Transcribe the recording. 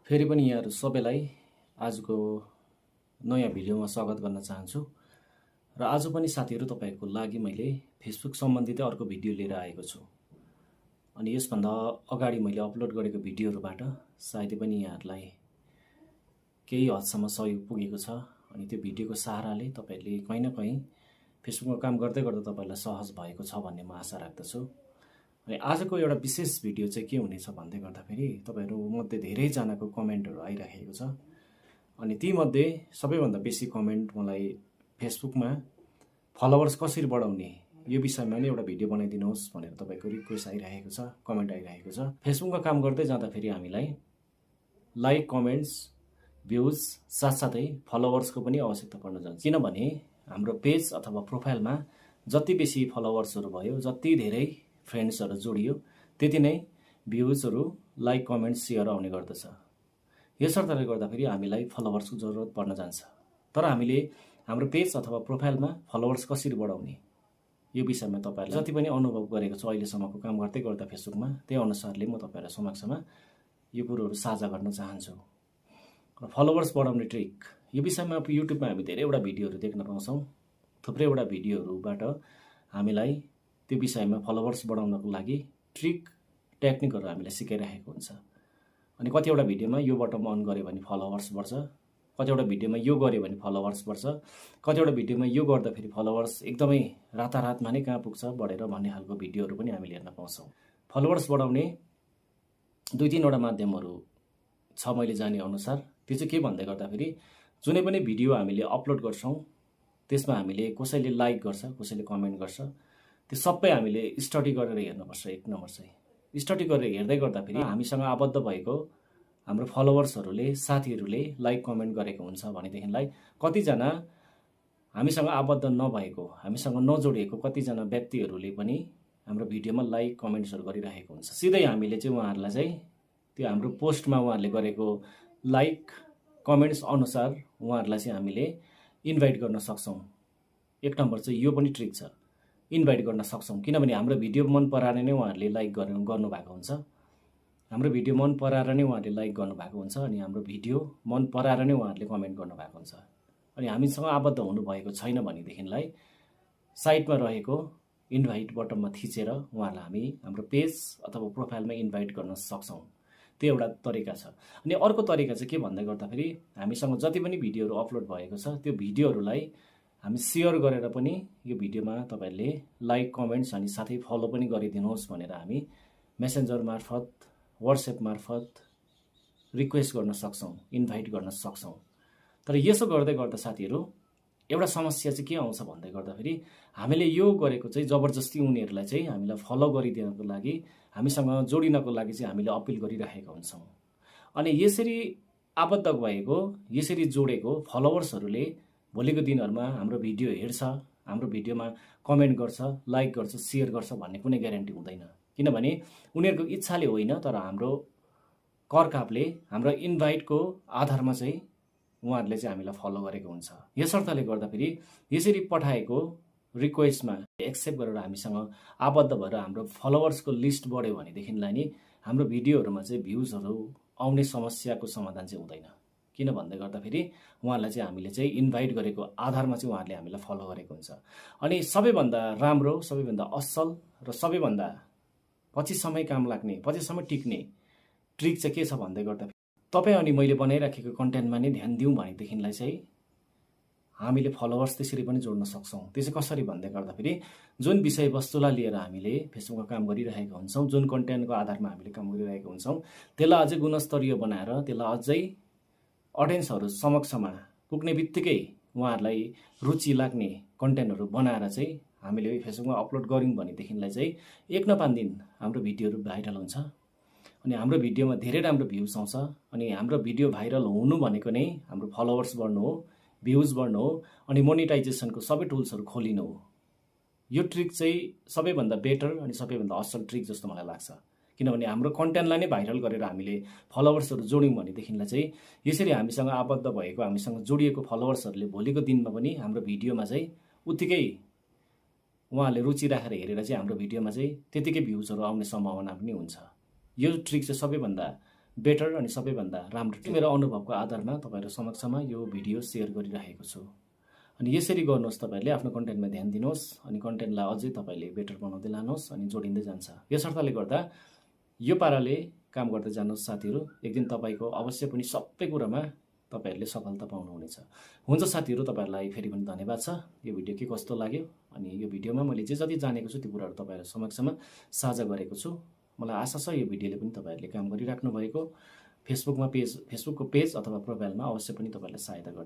फेरि पनि यहाँहरू सबैलाई आजको नयाँ भिडियोमा स्वागत गर्न चाहन्छु। र आज पनि साथीहरू तपाईँहरूको लागि मैले फेसबुक सम्बन्धित अर्को भिडियो लिएर आएको छु। अनि यसभन्दा अगाडि मैले अपलोड गरेको भिडियोहरूबाट सायदै पनि यहाँहरूलाई केही हदसम्म सहयोग पुगेको छ। अनि त्यो भिडियोको सहाराले तपाईँहरूले कहीँ न कहीँ फेसबुकमा काम गर्दै गर्दा तपाईँहरूलाई सहज भएको छ भन्ने म आशा राख्दछु। अनि आजको एउटा विशेष भिडियो चाहिँ के हुनेछ भन्दै गर्दाखेरि तपाईहरु मध्ये धेरैजनाको कमेन्टहरू आइराखेको छ। अनि तीमध्ये सबैभन्दा बेसी कमेन्ट मलाई फेसबुकमा फलोवर्स कसरी बढाउने यो विषयमा नै एउटा भिडियो बनाइदिनुहोस् भनेर तपाईको रिक्वेस्ट आइरहेको छ, कमेन्ट आइरहेको छ। फेसबुकमा काम गर्दै जाँदा फेरि हामीलाई लाइक, कमेन्ट्स, भ्युज साथसाथै फलोवर्सको पनि आवश्यकता पर्न जान्छ। किनभने हाम्रो पेज अथवा प्रोफाइलमा जति बेसी फलोवर्सहरू भयो, जति धेरै फ्रेन्ड्सहरू जोडियो, त्यति नै भ्युजहरू, लाइक, कमेन्ट, सेयर आउने गर्दछ। यसर्तले गर्दाखेरि हामीलाई फलोवर्सको जरुरत पर्न जान्छ। तर हामीले हाम्रो पेज अथवा प्रोफाइलमा फलोवर्स कसरी बढाउने यो विषयमा तपाईहरुले जति पनि अनुभव गरेको छु अहिलेसम्मको काम गर्दै गर्दा फेसबुकमा, त्यही अनुसारले म तपाईहरु समक्षमा यो कुरोहरू साझा गर्न चाहन्छु। र फलोवर्स बढाउने ट्रिक यो विषयमा युट्युबमा हामी धेरैवटा भिडियोहरू देख्न पाउँछौँ। थुप्रैवटा भिडियोहरूबाट हामीलाई त्यो विषयमा फलोवर्स बढाउनको लागि ट्रिक, टेक्निकहरू हामीलाई सिकाइरहेको हुन्छ। अनि कतिवटा भिडियोमा यो बटन अन गर्यो भने फलोवर्स बढ्छ, कतिवटा भिडियोमा यो गर्यो भने फलोवर्स बढ्छ, कतिवटा भिडियोमा यो गर्दा फेरि फलोवर्स एकदमै रातारातमा नै कहाँ पुग्छ बढेर भन्ने खालको भिडियोहरू पनि हामीले हेर्न पाउँछौँ। फलोवर्स बढाउने दुई तीनवटा माध्यमहरू छ मैले जाने अनुसार। त्यो चाहिँ के भन्दै गर्दाखेरि जुनै पनि भिडियो हामीले अपलोड गर्छौँ त्यसमा हामीले कसैले लाइक गर्छ, कसैले कमेन्ट गर्छ, त्यो सबै हामीले स्टडी गरेर हेर्नुपर्छ। एक नम्बर चाहिँ स्टडी गरेर हेर्दै गर्दाखेरि हामीसँग आबद्ध भएको हाम्रो फलोवर्सहरूले, साथीहरूले लाइक, कमेन्ट गरेको हुन्छ भनेदेखिलाई कतिजना हामीसँग आबद्ध नभएको, हामीसँग नजोडिएको कतिजना व्यक्तिहरूले पनि हाम्रो भिडियोमा लाइक, कमेन्ट्सहरू गरिरहेको हुन्छ। सिधै हामीले चाहिँ उहाँहरूलाई चाहिँ त्यो हाम्रो पोस्टमा उहाँहरूले गरेको लाइक, कमेन्ट्स अनुसार उहाँहरूलाई चाहिँ हामीले इन्भाइट गर्न सक्छौँ। एक नम्बर चाहिँ यो पनि ट्रिक छ, इन्भाइट गर्न सक्छौँ। किनभने हाम्रो भिडियो मन पराएर नै उहाँहरूले लाइक गर्नुभएको हुन्छ, हाम्रो भिडियो मन पराएर नै उहाँहरूले लाइक गर्नुभएको हुन्छ, अनि हाम्रो भिडियो मन पराएर नै उहाँहरूले कमेन्ट गर्नुभएको हुन्छ। अनि हामीसँग आबद्ध हुनुभएको छैन भनेदेखिलाई साइडमा रहेको इन्भाइट बटनमा थिचेर उहाँहरूलाई हामी हाम्रो पेज अथवा प्रोफाइलमा इन्भाइट गर्न सक्छौँ। त्यो एउटा तरिका छ। अनि अर्को तरिका चाहिँ के भन्दै गर्दाखेरि हामीसँग जति पनि भिडियोहरू अपलोड भएको छ त्यो भिडियोहरूलाई हामी सेयर गरेर पनि यो भिडियोमा तपाईहरुले लाइक, कमेन्ट्स अनि साथै फलो पनि गरिदिनुहोस् भनेर हामी मेसेन्जर मार्फत, व्हाट्सएप मार्फत रिक्वेस्ट गर्न सक्छौँ, इन्भाइट गर्न सक्छौँ। तर यसो गर्दै गर्दा साथीहरू एउटा समस्या चाहिँ के आउँछ भन्दै गर्दाखेरि हामीले यो गरेको चाहिँ जबरजस्ती उनीहरूलाई चाहिँ हामीलाई फलो गरिदिनको लागि, हामीसँग जोडिनको लागि चाहिँ हामीले अपिल गरिरहेका हुन्छौँ। अनि यसरी आबद्ध भएको, यसरी जोडेको फलोवर्सहरूले भोलिको दिनहरुमा हाम्रो भिडियो हेर्छ, हाम्रो भिडियोमा कमेन्ट गर्छ, लाइक गर्छ, सेयर गर्छ भन्ने कुनै ग्यारेन्टी हुँदैन। किनभने उनीहरूको इच्छाले होइन, तर हाम्रो करकापले, हाम्रो इन्भाइटको आधारमा चाहिँ उहाँहरूले चाहिँ हामीलाई फलो गरेको हुन्छ। यसर्तले गर्दा फेरि यसरी पठाएको रिक्वेस्टमा एक्सेप्ट गरेर हामीसँग आबद्ध भएर हाम्रो फलोवर्सको लिस्ट बढ्यो भनेदेखिलाई नि हाम्रो भिडियोहरूमा चाहिँ भ्युजहरू आउने समस्याको समाधान चाहिँ हुँदैन। किन भन्दै गर्दाखेरि उहाँहरूलाई चाहिँ हामीले चाहिँ इन्भाइट गरेको आधारमा चाहिँ उहाँहरूले हामीलाई फलो गरेको हुन्छ। अनि सबैभन्दा राम्रो, सबैभन्दा असल र सबैभन्दा पछिसम्म काम लाग्ने, पछिसम्म टिक्ने ट्रिक चाहिँ के छ भन्दै गर्दा तपाईँ अनि मैले बनाइराखेको कन्टेन्टमा नै ध्यान दिउँ भनेदेखिलाई चाहिँ हामीले फलोवर्स त्यसरी पनि जोड्न सक्छौँ। त्यो चाहिँ कसरी भन्दै गर्दाखेरि जुन विषयवस्तुलाई लिएर हामीले फेसबुकमा काम गरिरहेका हुन्छौँ, जुन कन्टेन्टको आधारमा हामीले काम गरिरहेका हुन्छौँ, त्यसलाई अझै गुणस्तरीय बनाएर, त्यसलाई अझै अडियन्सहरू समक्षमा पुग्ने बित्तिकै उहाँहरूलाई रुचि लाग्ने कन्टेन्टहरू बनाएर चाहिँ हामीले फेसबुकमा अपलोड गऱ्यौँ भनेदेखिलाई चाहिँ एक न पाँच दिन हाम्रो भिडियोहरू भाइरल हुन्छ। अनि हाम्रो भिडियोमा धेरै राम्रो भ्युज आउँछ। अनि हाम्रो भिडियो भाइरल हुनु भनेको नै हाम्रो फलोवर्स बढ्नु हो, भ्युज बढ्नु हो, अनि मोनिटाइजेसनको सबै टुल्सहरू खोलिनु हो। यो ट्रिक चाहिँ सबैभन्दा बेटर अनि सबैभन्दा असल ट्रिक जस्तो मलाई लाग्छ। किनभने हाम्रो कन्टेन्टलाई नै भाइरल गरेर हामीले फलोवर्सहरू जोड्यौँ भनेदेखिलाई चाहिँ यसरी हामीसँग आबद्ध भएको, हामीसँग जोडिएको फलोवर्सहरूले भोलिको दिनमा पनि हाम्रो भिडियोमा चाहिँ उत्तिकै उहाँहरूले रुचि राखेर हेरेर चाहिँ हाम्रो भिडियोमा चाहिँ त्यतिकै भ्युजहरू आउने सम्भावना पनि हुन्छ। यो ट्रिक चाहिँ सबैभन्दा बेटर अनि सबैभन्दा राम्रो मेरो अनुभवको आधारमा तपाईँहरू समक्षमा यो भिडियो सेयर गरिरहेको छु। अनि यसरी गर्नुहोस्, तपाईँहरूले आफ्नो कन्टेन्टमा ध्यान दिनुहोस् अनि कन्टेन्टलाई अझै तपाईँले बेटर बनाउँदै लानुहोस् अनि जोडिँदै जान्छ। यसर्थले गर्दा यो पाराले काम गर्दै जानुहोस् साथीहरू। एक दिन तपाईँको अवश्य पनि सबै कुरामा तपाईँहरूले सफलता पाउनुहुनेछ। हुन्छ साथीहरू, तपाईँहरूलाई फेरि पनि धन्यवाद छ। यो भिडियो के कस्तो लाग्यो अनि यो भिडियोमा मैले जे जति जानेको छु त्यो कुराहरू तपाईँहरू समक्षमा साझा गरेको छु। मलाई आशा छ यो भिडियोले पनि तपाईँहरूले काम गरिराख्नु भएको फेसबुकको पेज अथवा प्रोफाइलमा अवश्य पनि तपाईँलाई सहायता गर्छ।